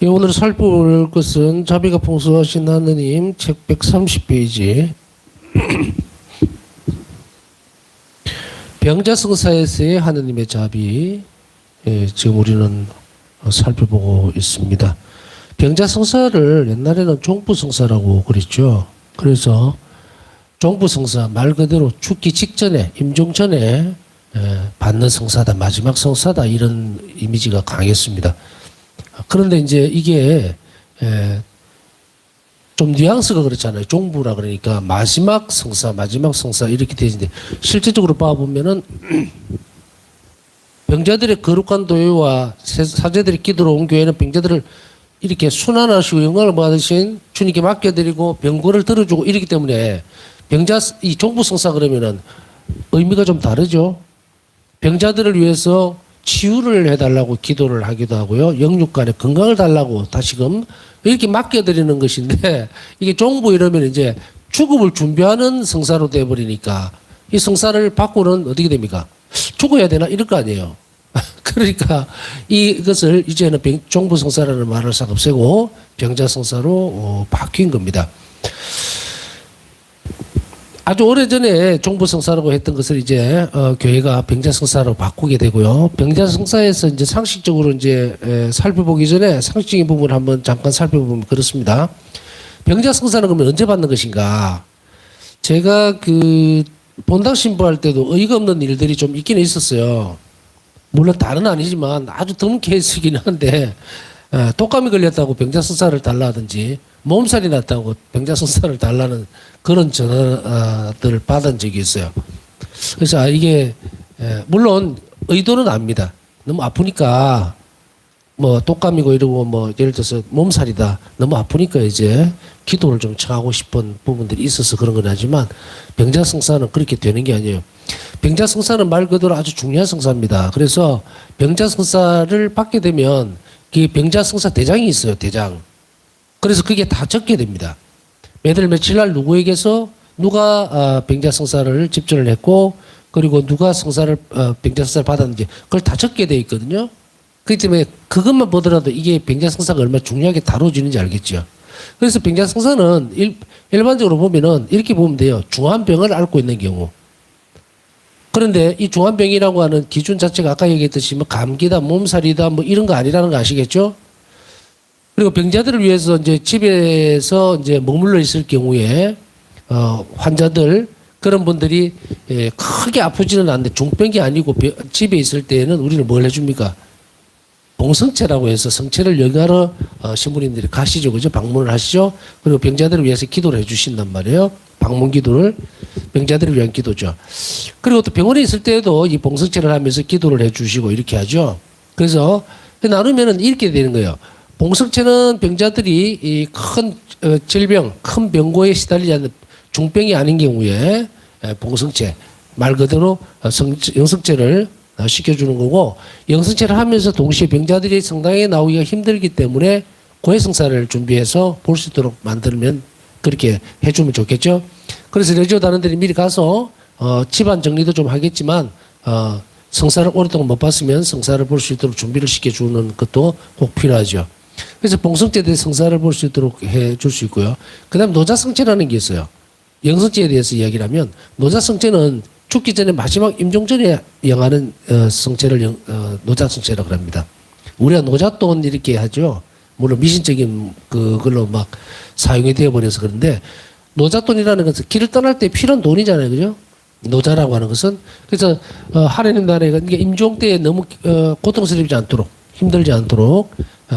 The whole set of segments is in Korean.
예, 오늘 살펴볼 것은 자비가 풍성하신 하느님 책 130페이지 병자성사에서의 하느님의 자비, 지금 우리는 살펴보고 있습니다. 병자성사를 옛날에는 종부성사라고 그랬죠. 그래서 종부성사 말 그대로 죽기 직전에 임종 전에 받는 성사다, 마지막 성사다, 이런 이미지가 강했습니다. 그런데 이제 이게 좀 뉘앙스가 그렇잖아요. 종부라 그러니까 마지막 성사 이렇게 되는데 실제적으로 봐보면은 병자들의 거룩한 도회와 사제들의 기도로 온 교회는 병자들을 이렇게 순환하시고 영광을 받으신 주님께 맡겨드리고 병고를 들어주고 이렇기 때문에 이 종부 성사 그러면은 의미가 좀 다르죠. 병자들을 위해서 치유를 해달라고 기도를 하기도 하고요. 영육간의 건강을 달라고 다시금 이렇게 맡겨드리는 것인데, 이게 종부 이러면 이제 죽음을 준비하는 성사로 돼버리니까 이 성사를 받고는 어떻게 됩니까? 죽어야 되나? 이럴 거 아니에요. 그러니까 이것을 이제는 종부 성사라는 말을 싹 없애고 병자 성사로 바뀐 겁니다. 아주 오래전에 종부성사라고 했던 것을 이제 교회가 병자성사로 바꾸게 되고요. 병자성사에서 이제 상식적으로 이제 살펴보기 전에 상식적인 부분을 한번 잠깐 살펴보면 그렇습니다. 병자성사는 그러면 언제 받는 것인가? 제가 그 본당 신부할 때도 어이가 없는 일들이 좀 있기는 있었어요. 물론 다는 아니지만 아주 드문 케이스이긴 한데, 독감이 걸렸다고 병자성사를 달라 하든지 몸살이 났다고 병자성사를 달라는 그런 전화들을 받은 적이 있어요. 그래서 이게 물론 의도는 압니다. 너무 아프니까 뭐 독감이고 이러고 뭐 예를 들어서 몸살이다, 너무 아프니까 이제 기도를 좀 청하고 싶은 부분들이 있어서 그런 건 하지만 병자성사는 그렇게 되는 게 아니에요. 병자성사는 말 그대로 아주 중요한 성사입니다. 그래서 병자성사를 받게 되면 그 병자성사 대장이 있어요. 대장. 그래서 그게 다 적게 됩니다. 매달 며칠 날 누구에게서 누가 병자성사를 집전을 했고, 그리고 누가 병자성사를 받았는지 그걸 다 적게 돼 있거든요. 그렇기 때문에 그것만 보더라도 이게 병자성사가 얼마나 중요하게 다뤄지는지 알겠죠. 그래서 병자성사는 일반적으로 보면은 이렇게 보면 돼요. 중환병을 앓고 있는 경우. 그런데 이 중환병이라고 하는 기준 자체가 아까 얘기했듯이 뭐 감기다, 몸살이다, 뭐 이런 거 아니라는 거 아시겠죠? 그리고 병자들을 위해서 이제 집에서 이제 머물러 있을 경우에 환자들, 그런 분들이 크게 아프지는 않는데 중병이 아니고 집에 있을 때에는 우리는 뭘 해줍니까? 봉성체라고 해서 성체를 영하러 신부님들이 가시죠. 그죠? 방문을 하시죠. 그리고 병자들을 위해서 기도를 해주신단 말이에요. 방문 기도를, 병자들을 위한 기도죠. 그리고 또 병원에 있을 때에도 이 봉성체를 하면서 기도를 해주시고 이렇게 하죠. 그래서 나누면은 이렇게 되는 거예요. 봉성체는 병자들이 이 큰 질병, 큰 병고에 시달리지 않는 중병이 아닌 경우에 봉성체, 말 그대로 영성체를 시켜주는 거고, 영성체를 하면서 동시에 병자들이 성당에 나오기가 힘들기 때문에 고해성사를 준비해서 볼 수 있도록 만들면 그렇게 해주면 좋겠죠. 그래서 레지오 단원들이 미리 가서 집안 정리도 좀 하겠지만 성사를 오랫동안 못 봤으면 성사를 볼 수 있도록 준비를 시켜주는 것도 꼭 필요하죠. 그래서 봉성체에 대해 성사를 볼 수 있도록 해줄 수 있고요. 그 다음 노자성체라는 게 있어요. 영성체에 대해서 이야기를 하면 노자성체는 죽기 전에 마지막 임종 전에 영하는 성체를 노자성체라고 합니다. 우리가 노잣돈 이렇게 하죠. 물론 미신적인 그걸로 막 사용이 되어버려서 그런데, 노잣돈이라는 것은 길을 떠날 때 필요한 돈이잖아요. 그죠? 노자라고 하는 것은. 그래서 하나님 나라에 임종 때에 너무 고통스럽지 않도록, 힘들지 않도록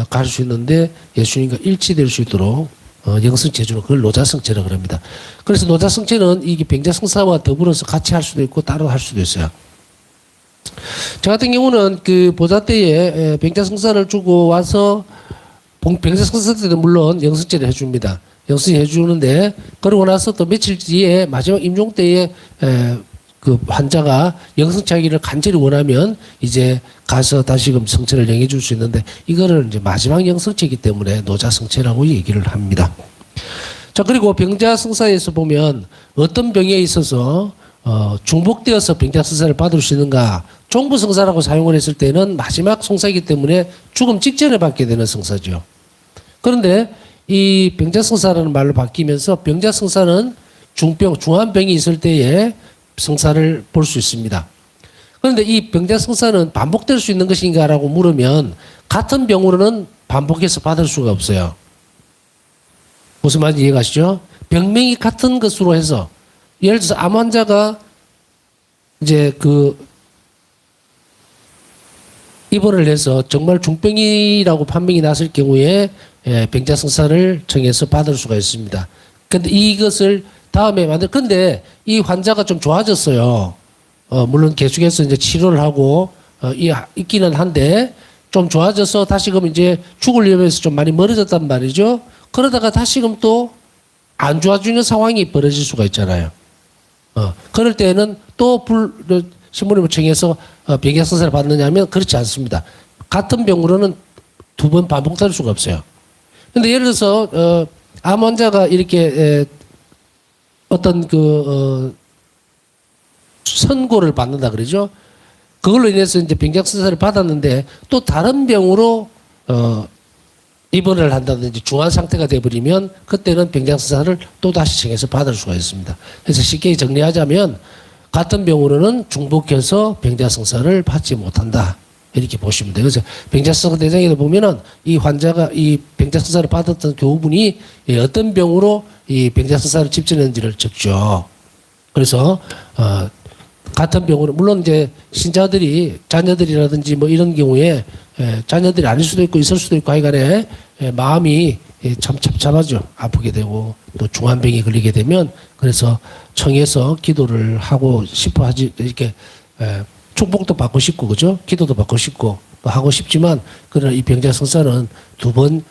갈 수 있는데 예수님과 일치될 수 있도록 영성체 주는 그걸 노자성체라고 합니다. 그래서 노자성체는 이게 병자성사와 더불어서 같이 할 수도 있고 따로 할 수도 있어요. 저 같은 경우는 그 보자 때에 병자성사를 주고 와서 병자성사 때는 물론 영성체를 해줍니다. 영성체 해주는데, 그러고 나서 또 며칠 뒤에 마지막 임종 때에 그 환자가 영성체 하기를 간절히 원하면 이제 가서 다시금 성체를 영해 줄 수 있는데, 이거를 이제 마지막 영성체이기 때문에 노자성체라고 얘기를 합니다. 자, 그리고 병자성사에서 보면 어떤 병에 있어서 중복되어서 병자성사를 받을 수 있는가? 종부성사라고 사용을 했을 때는 마지막 성사이기 때문에 죽음 직전에 받게 되는 성사죠. 그런데 이 병자성사라는 말로 바뀌면서 병자성사는 중병, 중환병이 있을 때에 성사를 볼 수 있습니다. 그런데 이 병자성사는 반복될 수 있는 것인가라고 물으면 같은 병으로는 반복해서 받을 수가 없어요. 무슨 말인지 이해가시죠? 병명이 같은 것으로 해서 예를 들어서 암 환자가 이제 입원을 해서 정말 중병이라고 판명이 났을 경우에 병자성사를 정해서 받을 수가 있습니다. 근데 이것을 다음에 근데 이 환자가 좀 좋아졌어요. 물론 계속해서 이제 치료를 하고 있기는 한데 좀 좋아져서 다시금 이제 죽을 위험에서 좀 많이 멀어졌단 말이죠. 그러다가 다시금 또 안 좋아지는 상황이 벌어질 수가 있잖아요. 그럴 때는 또 신부님을 청해서 병자성사를 받느냐면 그렇지 않습니다. 같은 병으로는 두 번 반복될 수가 없어요. 근데 예를 들어서 암 환자가 이렇게 어떤 선고를 받는다 그러죠. 그걸로 인해서 이제 병자성사를 받았는데 또 다른 병으로 입원을 한다든지 중환 상태가 돼버리면 그때는 병자성사를 또 다시 정해서 받을 수가 있습니다. 그래서 쉽게 정리하자면 같은 병으로는 중복해서 병자성사를 받지 못한다. 이렇게 보시면 돼요. 그래서 병자성사 대장에도 보면은 이 환자가 이 병자성사를 받았던 교우분이 어떤 병으로 이 병자성사를 집전했는지를 적죠. 그래서 같은 병으로 물론 이제 신자들이 자녀들이라든지 뭐 이런 경우에 자녀들이 아닐 수도 있고 있을 수도 있고 하여간에 마음이 참 참참하죠. 아프게 되고 또 중환병이 걸리게 되면 그래서 청해서 기도를 하고 싶어 하지 이렇게 축복도 받고 싶고 그죠? 기도도 받고 싶고 또 하고 싶지만 그러나 이 병자성사는 두 번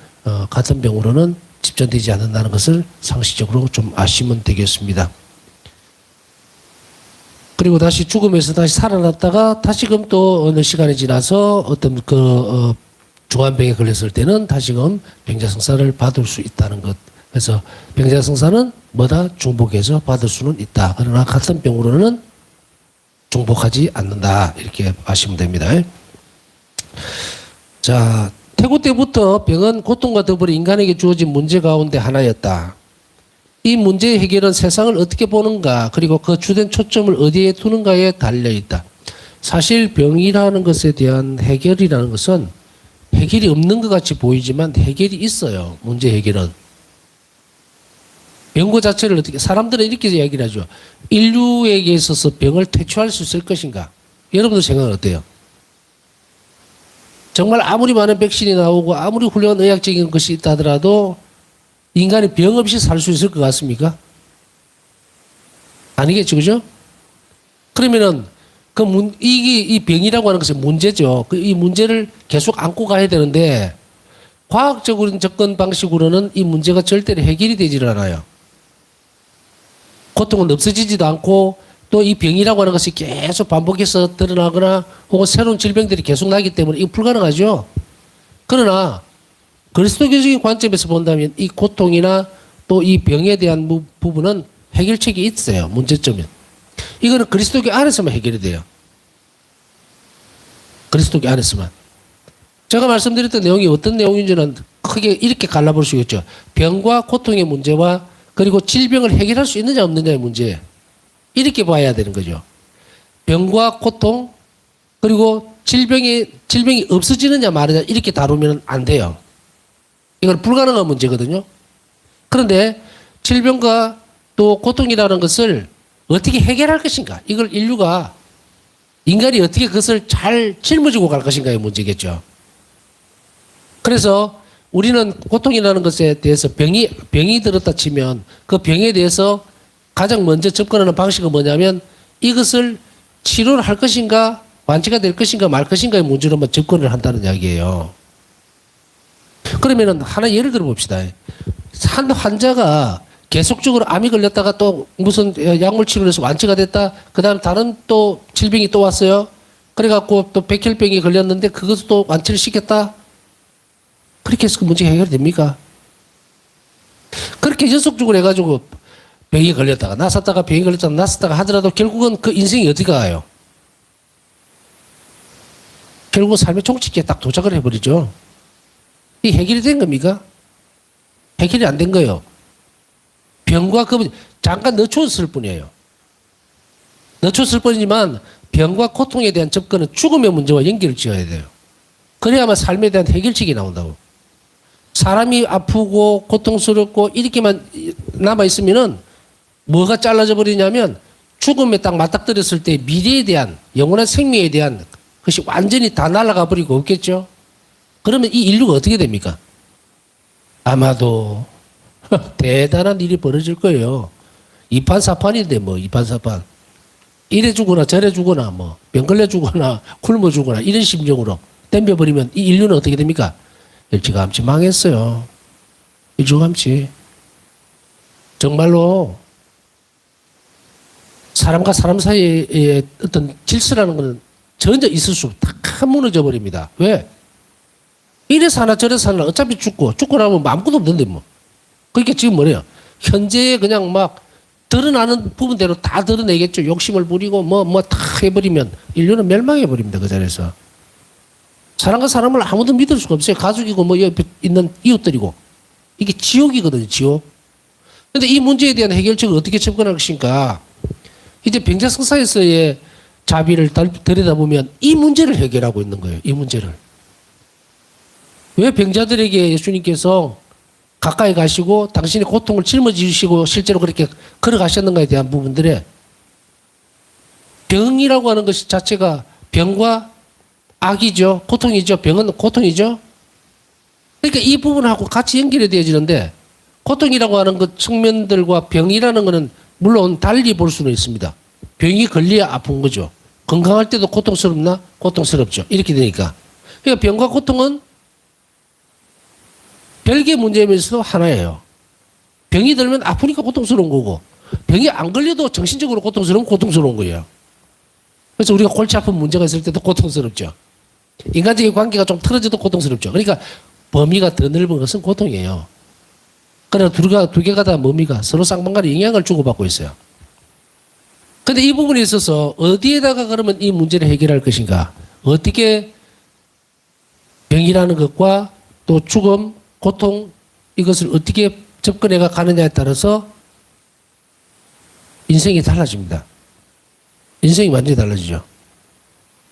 같은 병으로는 집전되지 않는다는 것을 상식적으로 좀 아시면 되겠습니다. 그리고 다시 죽음에서 다시 살아났다가 다시금 또 어느 시간이 지나서 어떤 중환병에 걸렸을 때는 다시금 병자성사를 받을 수 있다는 것. 그래서 병자성사는 뭐다? 중복해서 받을 수는 있다. 그러나 같은 병으로는 중복하지 않는다. 이렇게 아시면 됩니다. 자, 태고 때부터 병은 고통과 더불어 인간에게 주어진 문제 가운데 하나였다. 이 문제의 해결은 세상을 어떻게 보는가 그리고 그 주된 초점을 어디에 두는가에 달려있다. 사실 병이라는 것에 대한 해결이라는 것은 해결이 없는 것 같이 보이지만 해결이 있어요. 문제 해결은. 병고 자체를 어떻게 사람들은 이렇게 이야기를 하죠. 인류에게 있어서 병을 퇴치할 수 있을 것인가. 여러분들 생각은 어때요? 정말 아무리 많은 백신이 나오고 아무리 훌륭한 의학적인 것이 있다 하더라도 인간이 병 없이 살 수 있을 것 같습니까? 아니겠죠, 그죠? 그러면은 이 병이라고 하는 것은 문제죠. 이 문제를 계속 안고 가야 되는데 과학적으로 접근 방식으로는 이 문제가 절대로 해결이 되지를 않아요. 고통은 없어지지도 않고 또 이 병이라고 하는 것이 계속 반복해서 드러나거나 혹은 새로운 질병들이 계속 나기 때문에 이거 불가능하죠. 그러나 그리스도교적인 관점에서 본다면 이 고통이나 또 이 병에 대한 부분은 해결책이 있어요. 문제점은. 이거는 그리스도교 안에서만 해결이 돼요. 그리스도교 안에서만. 제가 말씀드렸던 내용이 어떤 내용인지는 크게 이렇게 갈라볼 수 있죠. 병과 고통의 문제와 그리고 질병을 해결할 수 있느냐 없느냐의 문제. 이렇게 봐야 되는 거죠. 병과 고통 그리고 질병이 없어지느냐 마느냐 이렇게 다루면 안 돼요. 이건 불가능한 문제거든요. 그런데 질병과 또 고통이라는 것을 어떻게 해결할 것인가? 이걸 인간이 어떻게 그것을 잘 짊어지고 갈 것인가의 문제겠죠. 그래서 우리는 고통이라는 것에 대해서 병이 들었다 치면 그 병에 대해서 가장 먼저 접근하는 방식은 뭐냐면 이것을 치료를 할 것인가 완치가 될 것인가 말 것인가의 문제로만 접근을 한다는 이야기예요. 그러면은 하나 예를 들어 봅시다. 한 환자가 계속적으로 암이 걸렸다가 또 무슨 약물 치료를 해서 완치가 됐다. 그 다음 다른 또 질병이 또 왔어요. 그래갖고 또 백혈병이 걸렸는데 그것도 또 완치를 시켰다. 그렇게 해서 그 문제 해결됩니까? 그렇게 연속적으로 해가지고 병이 걸렸다가 났었다가 병이 걸렸다가 났었다가 하더라도 결국은 그 인생이 어디 가요? 결국은 삶의 종착지에 딱 도착을 해버리죠. 이 해결이 된 겁니까? 해결이 안 된 거예요. 병과 그 잠깐 늦췄을 뿐이에요. 늦췄을 뿐이지만 병과 고통에 대한 접근은 죽음의 문제와 연결을 지어야 돼요. 그래야만 삶에 대한 해결책이 나온다고. 사람이 아프고 고통스럽고 이렇게만 남아있으면은 뭐가 잘라져 버리냐면 죽음에 딱 맞닥뜨렸을 때 미래에 대한 영원한 생명에 대한 것이 완전히 다 날아가 버리고 없겠죠. 그러면 이 인류가 어떻게 됩니까? 아마도 대단한 일이 벌어질 거예요. 이판사판인데 뭐 이판사판. 이래 주거나 저래 주거나 뭐 병 걸려 주거나 굶어 주거나 이런 심정으로 덤벼버리면 이 인류는 어떻게 됩니까? 일찌감치 망했어요. 일찌감치. 정말로 사람과 사람 사이에 어떤 질서라는 것은 전혀 있을 수 없다. 다 무너져 버립니다. 왜? 이래서 하나 저래서 하나 어차피 죽고 나면 뭐 아무것도 없는데 뭐. 그러니까 지금 뭐래요? 현재에 그냥 막 드러나는 부분대로 다 드러내겠죠. 욕심을 부리고 뭐 다 해버리면 인류는 멸망해 버립니다. 그 자리에서. 사람과 사람을 아무도 믿을 수가 없어요. 가족이고 뭐 옆에 있는 이웃들이고. 이게 지옥이거든요. 지옥. 근데 이 문제에 대한 해결책을 어떻게 접근할 것인가. 이제 병자성사에서의 자비를 들여다보면 이 문제를 해결하고 있는 거예요. 이 문제를. 왜 병자들에게 예수님께서 가까이 가시고 당신의 고통을 짊어지시고 실제로 그렇게 걸어가셨는가에 대한 부분들에 병이라고 하는 것 자체가 병과 악이죠. 고통이죠. 병은 고통이죠. 그러니까 이 부분하고 같이 연결이 되어지는데 고통이라고 하는 것 측면들과 병이라는 것은 물론 달리 볼 수는 있습니다. 병이 걸려야 아픈 거죠. 건강할 때도 고통스럽나? 고통스럽죠. 이렇게 되니까. 그러니까 병과 고통은 별개 문제면서도 하나예요. 병이 들면 아프니까 고통스러운 거고 병이 안 걸려도 정신적으로 고통스러운 거예요. 그래서 우리가 골치 아픈 문제가 있을 때도 고통스럽죠. 인간적인 관계가 좀 틀어져도 고통스럽죠. 그러니까 범위가 더 넓은 것은 고통이에요. 그러나 두 개가 다 뭡니까? 서로 쌍방간에 영향을 주고받고 있어요. 근데 이 부분에 있어서 어디에다가 그러면 이 문제를 해결할 것인가? 어떻게 병이라는 것과 또 죽음, 고통 이것을 어떻게 접근해 가느냐에 따라서 인생이 달라집니다. 인생이 완전히 달라지죠.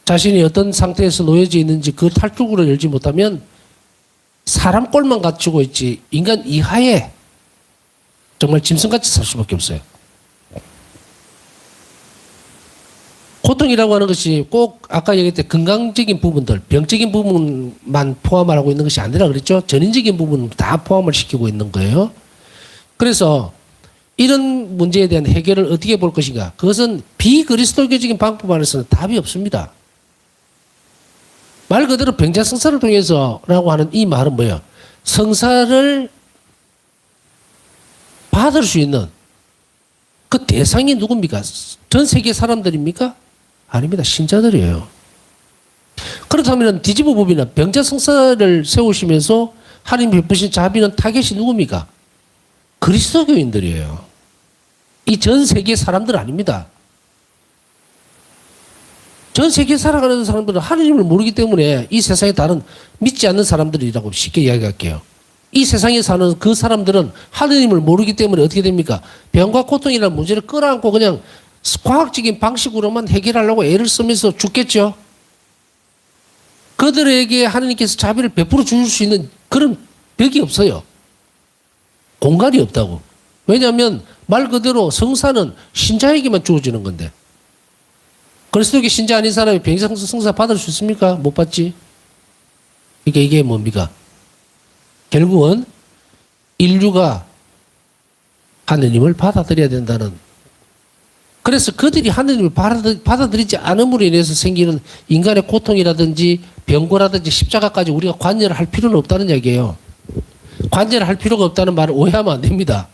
자신이 어떤 상태에서 놓여져 있는지 그 탈출구를 열지 못하면 사람 꼴만 갖추고 있지 인간 이하에 정말 짐승같이 살 수밖에 없어요. 고통이라고 하는 것이 꼭 아까 얘기했던 건강적인 부분들, 병적인 부분만 포함을 하고 있는 것이 아니라 그랬죠. 전인적인 부분은 다 포함을 시키고 있는 거예요. 그래서 이런 문제에 대한 해결을 어떻게 볼 것인가. 그것은 비그리스도교적인 방법 안에서는 답이 없습니다. 말 그대로 병자성사를 통해서라고 하는 이 말은 뭐예요? 성사를 받을 수 있는 그 대상이 누굽니까? 전 세계 사람들입니까? 아닙니다. 신자들이에요. 그렇다면 뒤집어 보면 병자성사를 세우시면서 하나님 베푸신 자비는 타겟이 누굽니까? 그리스도교인들이에요. 이 전 세계 사람들 아닙니다. 전 세계에 살아가는 사람들은 하나님을 모르기 때문에 이 세상에 다른 믿지 않는 사람들이라고 쉽게 이야기할게요. 이 세상에 사는 그 사람들은 하나님을 모르기 때문에 어떻게 됩니까? 병과 고통이라는 문제를 끌어안고 그냥 과학적인 방식으로만 해결하려고 애를 쓰면서 죽겠죠. 그들에게 하나님께서 자비를 베풀어 줄 수 있는 그런 벽이 없어요. 공간이 없다고. 왜냐하면 말 그대로 성사는 신자에게만 주어지는 건데 그리스도교 신자 아닌 사람이 병자성사 받을 수 있습니까? 못 받지. 그러니까 이게 뭡니까? 결국은 인류가 하느님을 받아들여야 된다는. 그래서 그들이 하느님을 받아들이지 않음으로 인해서 생기는 인간의 고통이라든지 병고라든지 십자가까지 우리가 관여를 할 필요는 없다는 얘기예요. 관여를 할 필요가 없다는 말을 오해하면 안 됩니다.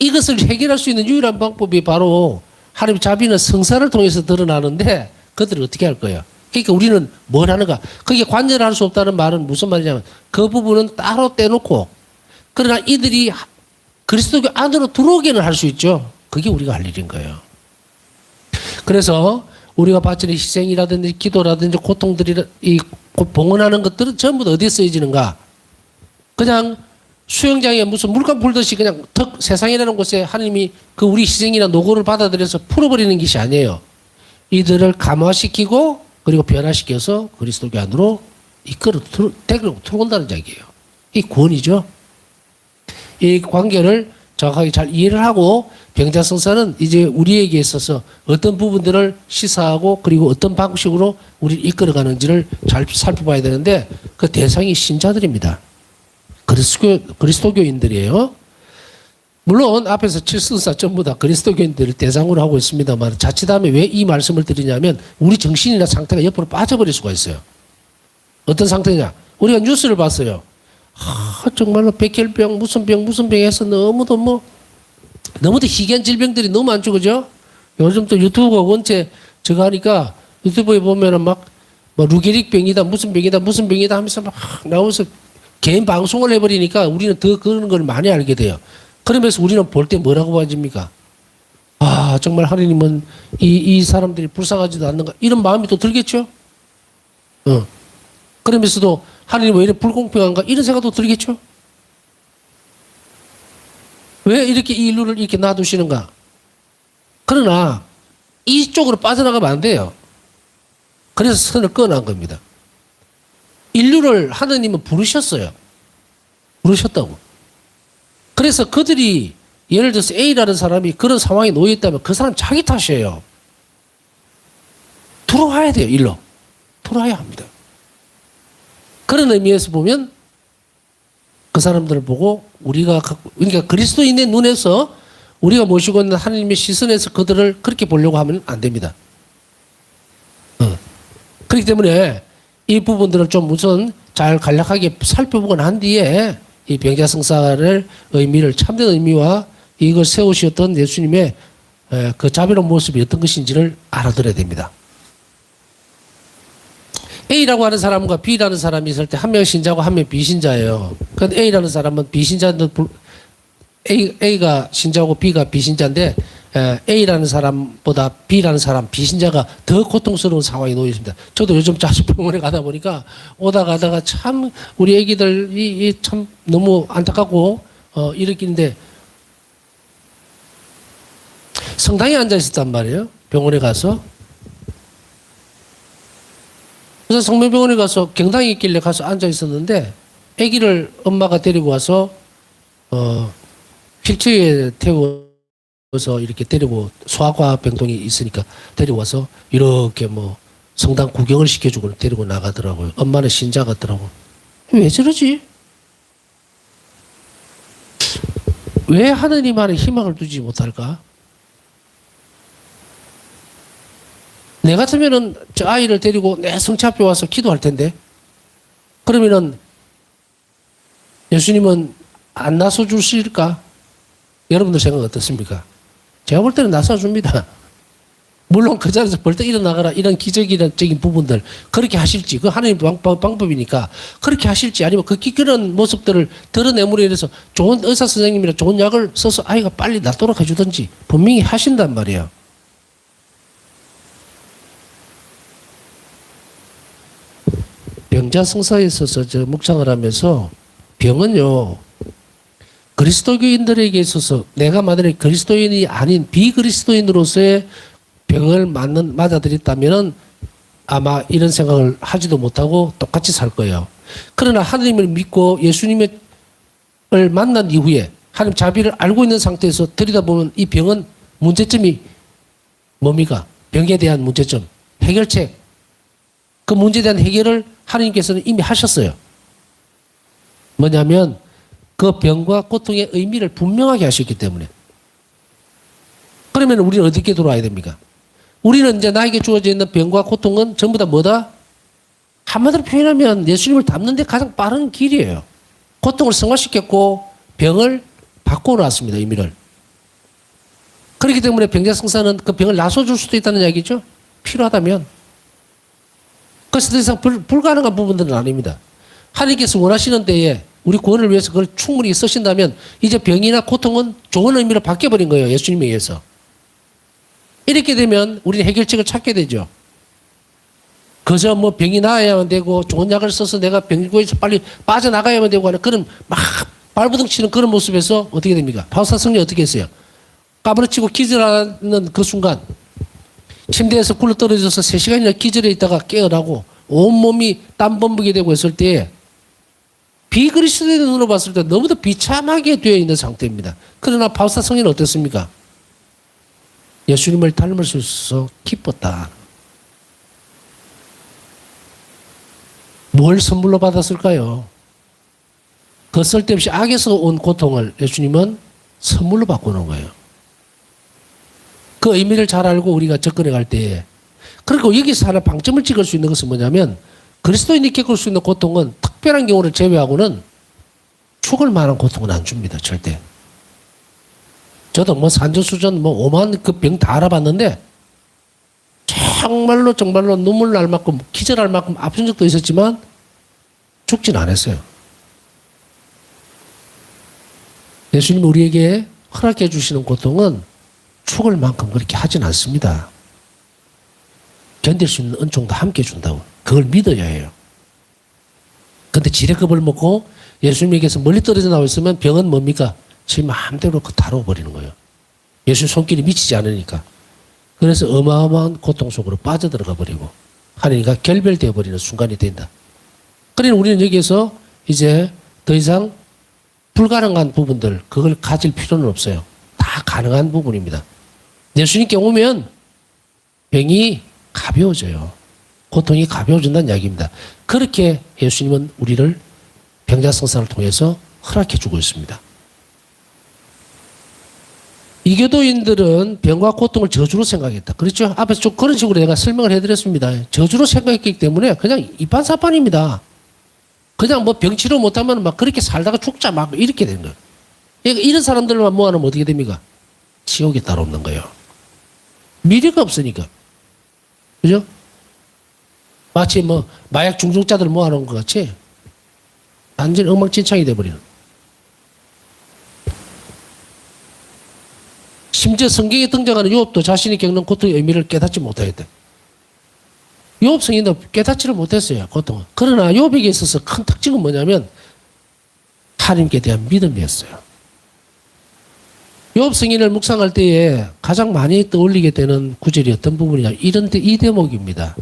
이것을 해결할 수 있는 유일한 방법이 바로 하나님 자비는 성사를 통해서 드러나는데 그들을 어떻게 할 거예요? 그러니까 우리는 뭘 하는가? 거기에 관여를 할 수 없다는 말은 무슨 말이냐면 그 부분은 따로 떼놓고 그러나 이들이 그리스도교 안으로 들어오기는 할 수 있죠. 그게 우리가 할 일인 거예요. 그래서 우리가 바치는 희생이라든지 기도라든지 고통들이 이 봉헌하는 것들은 전부 다 어디에 쓰여지는가? 그냥 수영장에 무슨 물감 불듯이 그냥 턱 세상이라는 곳에 하나님이 그 우리 희생이나 노고를 받아들여서 풀어버리는 것이 아니에요. 이들을 감화시키고 그리고 변화시켜서 그리스도교 안으로 이끌어 들어온다는 얘기예요. 이 구원이죠. 이 관계를 정확하게 잘 이해를 하고 병자성사는 이제 우리에게 있어서 어떤 부분들을 시사하고 그리고 어떤 방식으로 우리를 이끌어가는지를 잘 살펴봐야 되는데 그 대상이 신자들입니다. 그리스도교인들이에요. 물론 앞에서 칠성사 전부 다 그리스도교인들을 대상으로 하고 있습니다만 자칫하면 왜 이 말씀을 드리냐면 우리 정신이나 상태가 옆으로 빠져버릴 수가 있어요. 어떤 상태냐? 우리가 뉴스를 봤어요. 정말로 백혈병 무슨 병 해서 너무도 희귀한 질병들이 너무 많죠, 그죠? 요즘 또 유튜브가 원체 저거 하니까 유튜브에 보면은 막 루게릭병이다 무슨 병이다 하면서 막 나오면서 개인 방송을 해버리니까 우리는 더 그런 걸 많이 알게 돼요. 그러면서 우리는 볼 때 뭐라고 봐집니까? 정말 하나님은 이 사람들이 불쌍하지도 않는가 이런 마음이 또 들겠죠? 그러면서도 하나님 왜 이렇게 불공평한가 이런 생각도 들겠죠? 왜 이렇게 이 인류를 이렇게 놔두시는가? 그러나 이쪽으로 빠져나가면 안 돼요. 그래서 선을 꺼낸 겁니다. 인류를 하나님은 부르셨어요. 부르셨다고. 그래서 그들이 예를 들어서 A라는 사람이 그런 상황에 놓여 있다면 그 사람 자기 탓이에요. 들어와야 돼요. 일로. 들어와야 합니다. 그런 의미에서 보면 그 사람들을 보고 그러니까 그리스도인의 눈에서 우리가 모시고 있는 하나님의 시선에서 그들을 그렇게 보려고 하면 안 됩니다. 그렇기 때문에 이 부분들을 좀 우선 잘 간략하게 살펴보고 난 뒤에 이 병자성사를 의미를 참된 의미와 이걸 세우셨던 예수님의 그 자비로운 모습이 어떤 것인지를 알아들어야 됩니다. A라고 하는 사람과 B라는 사람이 있을 때 한 명 신자고 한 명 비신자예요. 그런데 A라는 사람은 비신자인데 A가 신자고 B가 비신자인데 A라는 사람보다 B라는 사람 비신자가 더 고통스러운 상황에 놓여 있습니다. 저도 요즘 자주 병원에 가다 보니까 오다 가다가 참 우리 애기들이 참 너무 안타깝고 이렇긴데 성당에 앉아 있었단 말이에요. 병원에 가서. 그래서 성명병원에 가서 경당이 있길래 가서 앉아 있었는데 아기를 엄마가 데리고 와서 휠체어에 태워서 이렇게 데리고 소아과 병동이 있으니까 데리고 와서 이렇게 성당 구경을 시켜주고 데리고 나가더라고요. 엄마는 신자 같더라고. 왜 저러지? 왜 하느님 안에 희망을 두지 못할까? 내 같으면은 저 아이를 데리고 내 성체 앞에 와서 기도할 텐데. 그러면은 예수님은 안 나서 주실까? 여러분들 생각 어떻습니까? 제가 볼 때는 나서 줍니다. 물론 그 자리에서 벌떡 일어나가라 이런 기적이적인 부분들 그렇게 하실지 그 하나님 방법이니까 그렇게 하실지 아니면 그런 모습들을 드러내므로 인해서 좋은 의사 선생님이나 좋은 약을 써서 아이가 빨리 낫도록 해주든지 분명히 하신단 말이에요. 병자성사에 있어서 저 묵상을 하면서 병은요 그리스도교인들에게 있어서 내가 만약에 그리스도인이 아닌 비그리스도인으로서의 병을 맞아들였다면 아마 이런 생각을 하지도 못하고 똑같이 살 거예요. 그러나 하나님을 믿고 예수님을 만난 이후에 하나님 자비를 알고 있는 상태에서 들여다보면 이 병은 문제점이 뭡니까? 병에 대한 문제점, 해결책. 그 문제에 대한 해결을 하나님께서는 이미 하셨어요. 뭐냐면 그 병과 고통의 의미를 분명하게 하셨기 때문에. 그러면 우리는 어떻게 돌아와야 됩니까? 우리는 이제 나에게 주어져 있는 병과 고통은 전부 다 뭐다? 한마디로 표현하면 예수님을 닮는 데 가장 빠른 길이에요. 고통을 승화시켰고 병을 바꿔놨습니다. 의미를. 그렇기 때문에 병자성사는 그 병을 나서줄 수도 있다는 이야기죠. 필요하다면. 그래서 더 이상 불가능한 부분들은 아닙니다. 하나님께서 원하시는 때에 우리 구원을 위해서 그걸 충분히 쓰신다면 이제 병이나 고통은 좋은 의미로 바뀌어버린 거예요. 예수님에 의해서. 이렇게 되면 우리는 해결책을 찾게 되죠. 그저 병이 나아야만 되고 좋은 약을 써서 내가 병에서 빨리 빠져나가야만 되고 하는 그런 막 발버둥 치는 그런 모습에서 어떻게 됩니까? 바우사 성령이 어떻게 했어요? 까부러치고 기절하는 그 순간 침대에서 굴러 떨어져서 3시간이나 기절해 있다가 깨어나고 온몸이 땀 범벅이 되고 했을 때 비그리스도의 눈으로 봤을 때 너무도 비참하게 되어 있는 상태입니다. 그러나 바우사 성령은 어땠습니까? 예수님을 닮을 수 있어서 기뻤다. 뭘 선물로 받았을까요? 그 쓸데없이 악에서 온 고통을 예수님은 선물로 바꾸는 거예요. 그 의미를 잘 알고 우리가 접근해 갈 때에, 그리고 여기서 하나 방점을 찍을 수 있는 것은 뭐냐면, 그리스도인이 겪을 수 있는 고통은 특별한 경우를 제외하고는 죽을 만한 고통은 안 줍니다. 절대. 저도 뭐 산전수전 뭐 오만 그 병 다 알아봤는데 정말로 눈물 날 만큼 기절할 만큼 아픈 적도 있었지만 죽진 않았어요. 예수님이 우리에게 허락해 주시는 고통은 죽을 만큼 그렇게 하진 않습니다. 견딜 수 있는 은총도 함께 준다고. 그걸 믿어야 해요. 근데 지뢰급을 먹고 예수님에게서 멀리 떨어져 나와 있으면 병은 뭡니까? 지 마음대로 다루어 버리는 거예요. 예수 손길이 미치지 않으니까. 그래서 어마어마한 고통 속으로 빠져들어가 버리고 하나님과 결별되어 버리는 순간이 된다. 그러니 우리는 여기에서 이제 더 이상 불가능한 부분들, 그걸 가질 필요는 없어요. 다 가능한 부분입니다. 예수님께 오면 병이 가벼워져요. 고통이 가벼워진다는 이야기입니다. 그렇게 예수님은 우리를 병자성사를 통해서 허락해 주고 있습니다. 이교도인들은 병과 고통을 저주로 생각했다. 그렇죠? 앞에서 좀 그런 식으로 내가 설명을 해드렸습니다. 저주로 생각했기 때문에 그냥 이판사판입니다. 그냥 뭐 병치료 못하면 막 그렇게 살다가 죽자 막 이렇게 되는 거예요. 이런 사람들만 모아놓으면 어떻게 됩니까? 지옥에 따라오는 거예요. 미래가 없으니까. 그죠? 마치 뭐 마약 중독자들 모아놓은 것 같이 완전 엉망진창이 돼버리는. 심지어 성경에 등장하는 욥도 자신이 겪는 고통의 의미를 깨닫지 못하였다. 욥 성인도 깨닫지를 못했어요. 고통은. 그러나 욥에게 있어서 큰 특징은 뭐냐면 하나님께 대한 믿음이었어요. 욥 성인을 묵상할 때에 가장 많이 떠올리게 되는 구절이 어떤 부분이냐, 이 대목입니다.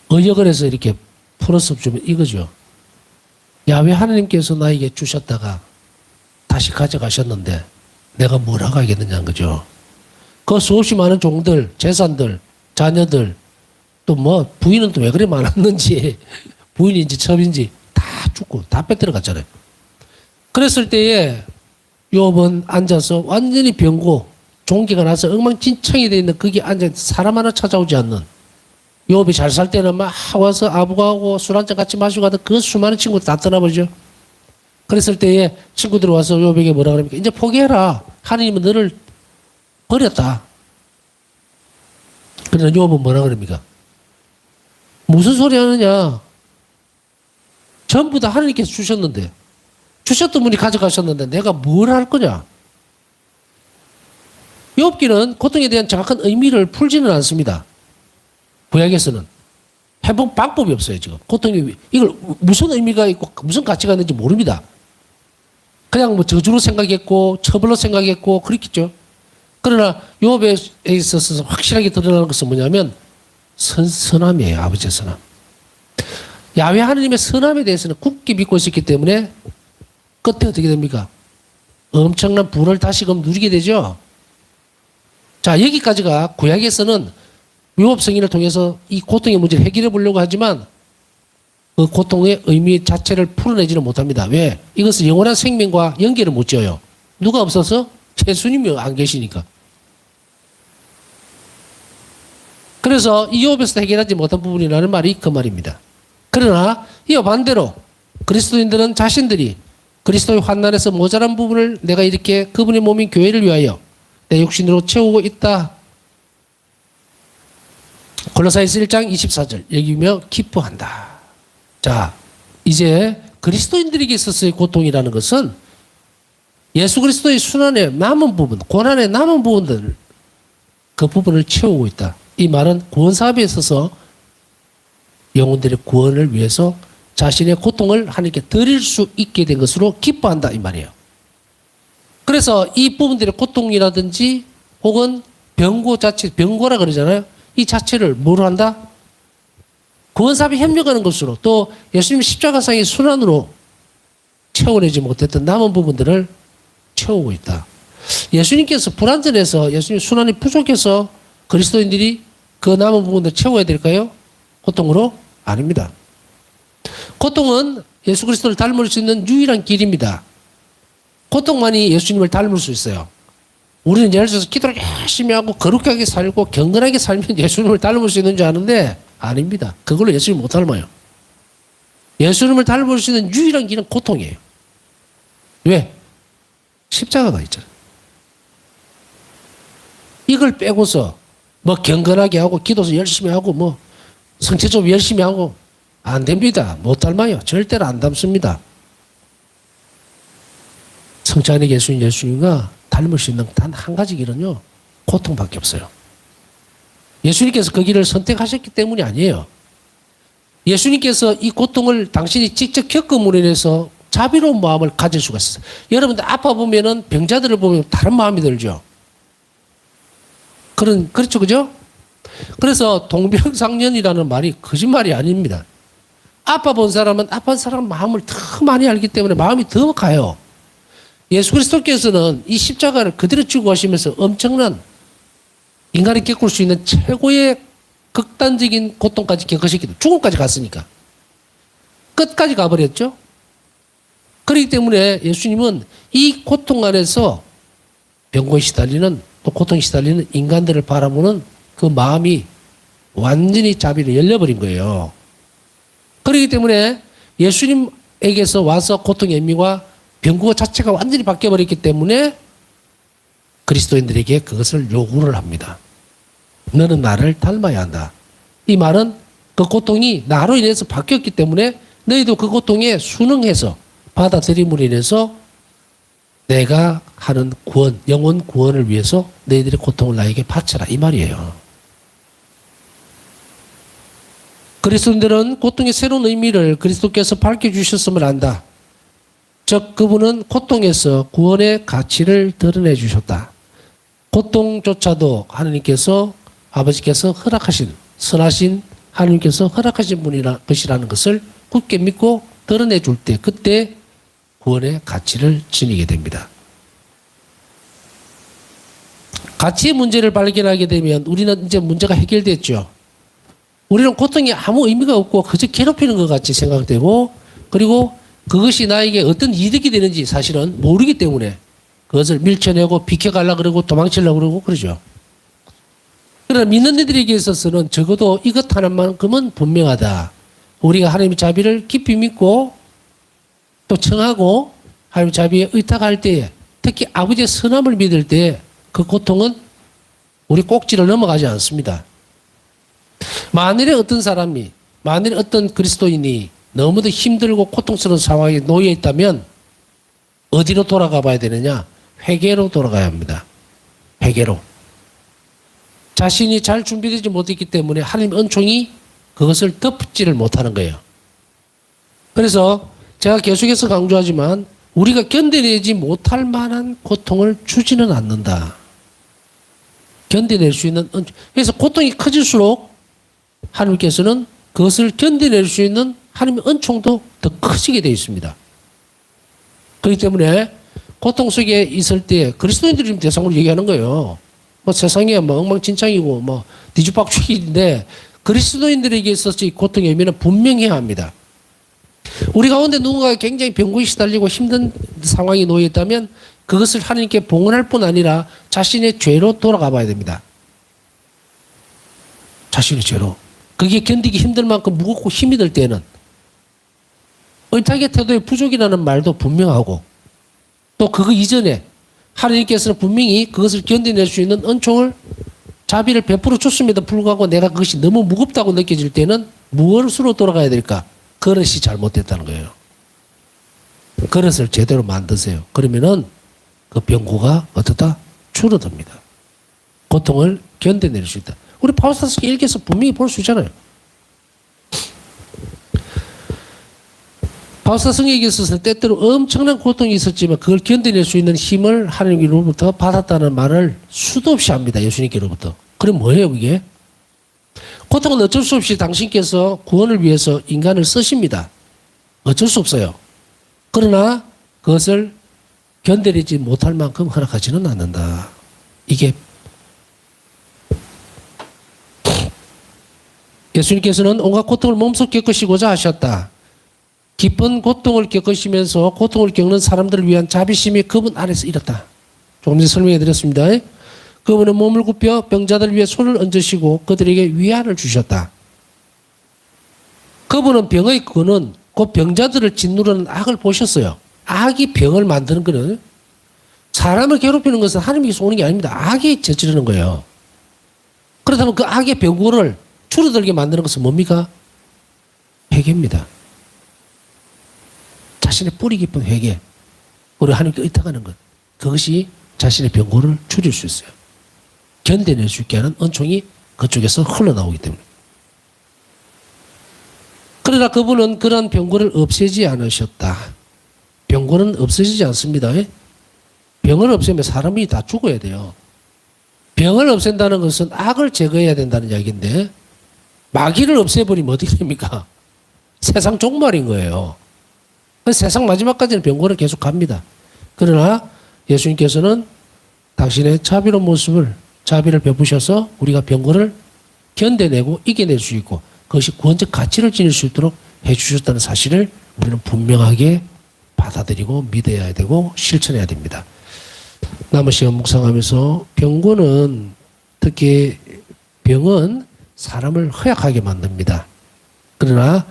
의역을 해서 이렇게 풀어서 주면 이거죠. 야훼 하나님께서 나에게 주셨다가 다시 가져가셨는데 내가 뭐라고 하겠느냐는 거죠. 그 수없이 많은 종들, 재산들, 자녀들, 또 뭐 부인은 또 왜 그리 많았는지, 부인인지 첩인지 다 죽고 다 뺏들어갔잖아요. 그랬을 때에 욥은 앉아서 완전히 병고 종기가 나서 엉망진창이 되어 있는 거기 앉아 사람 하나 찾아오지 않는, 욥이 잘 살 때는 막 와서 아부하고 술 한잔 같이 마시고 하던 그 수많은 친구들 다 떠나버리죠. 그랬을 때에 친구들이 와서 욥에게 뭐라 그럽니까? 이제 포기해라. 하나님은 너를 버렸다. 그러나 욥은 뭐라 그럽니까? 무슨 소리 하느냐? 전부 다 하나님께서 주셨는데, 주셨던 분이 가져가셨는데 내가 뭘 할 거냐? 욥기는 고통에 대한 정확한 의미를 풀지는 않습니다. 구약에서는 해본 방법이 없어요. 지금 고통이 이걸 무슨 의미가 있고 무슨 가치가 있는지 모릅니다. 그냥 뭐 저주로 생각했고 처벌로 생각했고 그렇겠죠. 그러나 욥에 있어서 확실하게 드러나는 것은 뭐냐면 선함이에요. 아버지의 선함. 야훼 하나님의 선함에 대해서는 굳게 믿고 있었기 때문에 끝에 어떻게 됩니까? 엄청난 부를 다시금 누리게 되죠. 자, 여기까지가 구약에서는 욥 성인을 통해서 이 고통의 문제를 해결해 보려고 하지만 그 고통의 의미 자체를 풀어내지는 못합니다. 왜? 이것은 영원한 생명과 연결을 못 지어요. 누가 없어서? 예수님이 안 계시니까. 그래서 이 욥에서 해결하지 못한 부분이라는 말이 그 말입니다. 그러나 이와 반대로 그리스도인들은 자신들이 그리스도의 환난에서 모자란 부분을 내가 이렇게 그분의 몸인 교회를 위하여 내 육신으로 채우고 있다. 골로새서 1장 24절 여기며 기뻐한다. 자, 이제 그리스도인들에게 있어서의 고통이라는 것은 예수 그리스도의 순환의 남은 부분, 고난의 남은 부분들, 그 부분을 채우고 있다. 이 말은 구원 사업에 있어서 영혼들의 구원을 위해서 자신의 고통을 하나님께 드릴 수 있게 된 것으로 기뻐한다 이 말이에요. 그래서 이 부분들의 고통이라든지 혹은 병고 자체, 병고라 그러잖아요. 이 자체를 뭐로 한다? 구원사업에 협력하는 것으로 또 예수님의 십자가상의 순환으로 채워내지 못했던 남은 부분들을 채우고 있다. 예수님께서 불완전해서 예수님 순환이 부족해서 그리스도인들이 그 남은 부분을 채워야 될까요? 고통으로? 아닙니다. 고통은 예수 그리스도를 닮을 수 있는 유일한 길입니다. 고통만이 예수님을 닮을 수 있어요. 우리는 예를 들어서 기도를 열심히 하고 거룩하게 살고 경건하게 살면 예수님을 닮을 수 있는 줄 아는데 아닙니다. 그걸로 예수님 못 닮아요. 예수님을 닮을 수 있는 유일한 길은 고통이에요. 왜? 십자가가 있잖아요. 이걸 빼고서 뭐 경건하게 하고 기도서 열심히 하고 뭐 성체적으로 열심히 하고 안 됩니다. 못 닮아요. 절대로 안 닮습니다. 성체 안에 계신 예수님과 닮을 수 있는 단 한 가지 길은요. 고통밖에 없어요. 예수님께서 그 길을 선택하셨기 때문이 아니에요. 예수님께서 이 고통을 당신이 직접 겪음으로 인해서 자비로운 마음을 가질 수가 있어요. 여러분들 아파 보면은 병자들을 보면 다른 마음이 들죠. 그렇죠, 그죠? 그래서 동병상련이라는 말이 거짓말이 아닙니다. 아파 본 사람은 아픈 사람 마음을 더 많이 알기 때문에 마음이 더 가요. 예수 그리스도께서는 이 십자가를 그대로 지고 가시면서 엄청난 인간이 겪을 수 있는 최고의 극단적인 고통까지 겪으셨기 때문에 죽음까지 갔으니까. 끝까지 가버렸죠. 그렇기 때문에 예수님은 이 고통 안에서 병고에 시달리는 또 고통에 시달리는 인간들을 바라보는 그 마음이 완전히 자비로 열려버린 거예요. 그렇기 때문에 예수님에게서 와서 고통의 의미와 병고 자체가 완전히 바뀌어버렸기 때문에 그리스도인들에게 그것을 요구를 합니다. 너는 나를 닮아야 한다. 이 말은 그 고통이 나로 인해서 바뀌었기 때문에 너희도 그 고통에 순응해서 받아들임으로 인해서 내가 하는 구원, 영혼 구원을 위해서 너희들의 고통을 나에게 바쳐라. 이 말이에요. 그리스도인들은 고통의 새로운 의미를 그리스도께서 밝혀주셨음을 안다. 즉 그분은 고통에서 구원의 가치를 드러내 주셨다. 고통조차도 하나님께서 아버지께서 허락하신 선하신 하나님께서 허락하신 것이라는 것을 굳게 믿고 드러내 줄 때 그때 구원의 가치를 지니게 됩니다. 가치의 문제를 발견하게 되면 우리는 이제 문제가 해결됐죠. 우리는 고통이 아무 의미가 없고 그저 괴롭히는 것 같이 생각되고 그리고 그것이 나에게 어떤 이득이 되는지 사실은 모르기 때문에 그것을 밀쳐내고 비켜가려고 그러고 도망치려고 그러고 그러죠. 그러나 믿는 이들에게 있어서는 적어도 이것 하나만큼은 분명하다. 우리가 하나님의 자비를 깊이 믿고 또 청하고 하나님의 자비에 의탁할 때에 특히 아버지의 선함을 믿을 때 그 고통은 우리 꼭지를 넘어가지 않습니다. 만일에 어떤 사람이 만일에 어떤 그리스도인이 너무도 힘들고 고통스러운 상황에 놓여 있다면 어디로 돌아가 봐야 되느냐? 회개로 돌아가야 합니다. 회개로. 자신이 잘 준비되지 못했기 때문에 하나님의 은총이 그것을 덮지를 못하는 거예요. 그래서 제가 계속해서 강조하지만 우리가 견뎌내지 못할 만한 고통을 주지는 않는다. 견뎌낼 수 있는 은총. 그래서 고통이 커질수록 하나님께서는 그것을 견뎌낼 수 있는 하나님의 은총도 더 커지게 되어 있습니다. 그렇기 때문에 고통 속에 있을 때 그리스도인들이 지금 대상으로 얘기하는 거예요. 뭐 세상에 뭐 엉망진창이고 뭐 뒤죽박죽인데 그리스도인들에게 있어서 이 고통의 의미는 분명해야 합니다. 우리 가운데 누군가가 굉장히 병고에 시달리고 힘든 상황이 놓여 있다면 그것을 하나님께 봉헌할 뿐 아니라 자신의 죄로 돌아가 봐야 됩니다. 자신의 죄로. 그게 견디기 힘들 만큼 무겁고 힘이 들 때는 의탁의 태도의 부족이라는 말도 분명하고 또 그거 이전에 하나님께서는 분명히 그것을 견뎌낼 수 있는 은총을 자비를 베풀어 줬음에도 불구하고 내가 그것이 너무 무겁다고 느껴질 때는 무엇으로 돌아가야 될까? 그릇이 잘못됐다는 거예요. 그릇을 제대로 만드세요. 그러면은 그 병고가 어떻다? 줄어듭니다. 고통을 견뎌낼 수 있다. 우리 바울사서 1기에서 분명히 볼 수 있잖아요. 바사성에게 있어서 때때로 엄청난 고통이 있었지만 그걸 견뎌낼 수 있는 힘을 하나님께로부터 받았다는 말을 수도 없이 합니다. 예수님께로부터. 그럼 뭐예요 그게? 고통은 어쩔 수 없이 당신께서 구원을 위해서 인간을 쓰십니다. 어쩔 수 없어요. 그러나 그것을 견뎌내지 못할 만큼 허락하지는 않는다. 이게 예수님께서는 온갖 고통을 몸소 겪으시고자 하셨다. 깊은 고통을 겪으시면서 고통을 겪는 사람들을 위한 자비심이 그분 안에서 일었다. 조금 전에 설명해 드렸습니다. 그분은 몸을 굽혀 병자들 위해 손을 얹으시고 그들에게 위안을 주셨다. 그분은 병의 근원, 그 병자들을 짓누르는 악을 보셨어요. 악이 병을 만드는 거는 사람을 괴롭히는 것은 하나님께서 오는 게 아닙니다. 악이 저지르는 거예요. 그렇다면 그 악의 병고를 줄어들게 만드는 것은 뭡니까? 회개입니다. 자신의 뿌리 깊은 회개, 우리 하나님께 의탁하는 것, 그것이 자신의 병고를 줄일 수 있어요. 견뎌낼 수 있게 하는 은총이 그쪽에서 흘러나오기 때문에. 그러나 그분은 그런 병고를 없애지 않으셨다. 병고는 없어지지 않습니다. 병을 없애면 사람이 다 죽어야 돼요. 병을 없앤다는 것은 악을 제거해야 된다는 이야기인데 마귀를 없애버리면 어떻게 됩니까? 세상 종말인 거예요. 세상 마지막까지는 병고는 계속 갑니다. 그러나 예수님께서는 당신의 자비로운 모습을 자비를 베푸셔서 우리가 병고를 견뎌내고 이겨낼 수 있고 그것이 구원적 가치를 지닐 수 있도록 해주셨다는 사실을 우리는 분명하게 받아들이고 믿어야 되고 실천해야 됩니다. 남은 시간 묵상하면서 병고는 특히 병은 사람을 허약하게 만듭니다. 그러나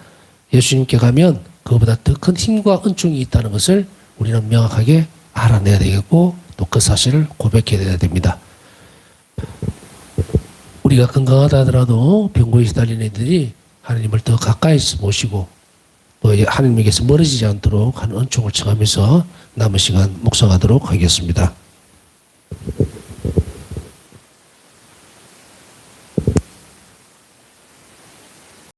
예수님께 가면 그보다 더 큰 힘과 은총이 있다는 것을 우리는 명확하게 알아내야 되겠고 또 그 사실을 고백해야 됩니다. 우리가 건강하다 하더라도 병고에 시달리는 이들이 하나님을 더 가까이서 모시고 또 하나님에게서 멀어지지 않도록 하는 은총을 청하면서 남은 시간 묵상하도록 하겠습니다.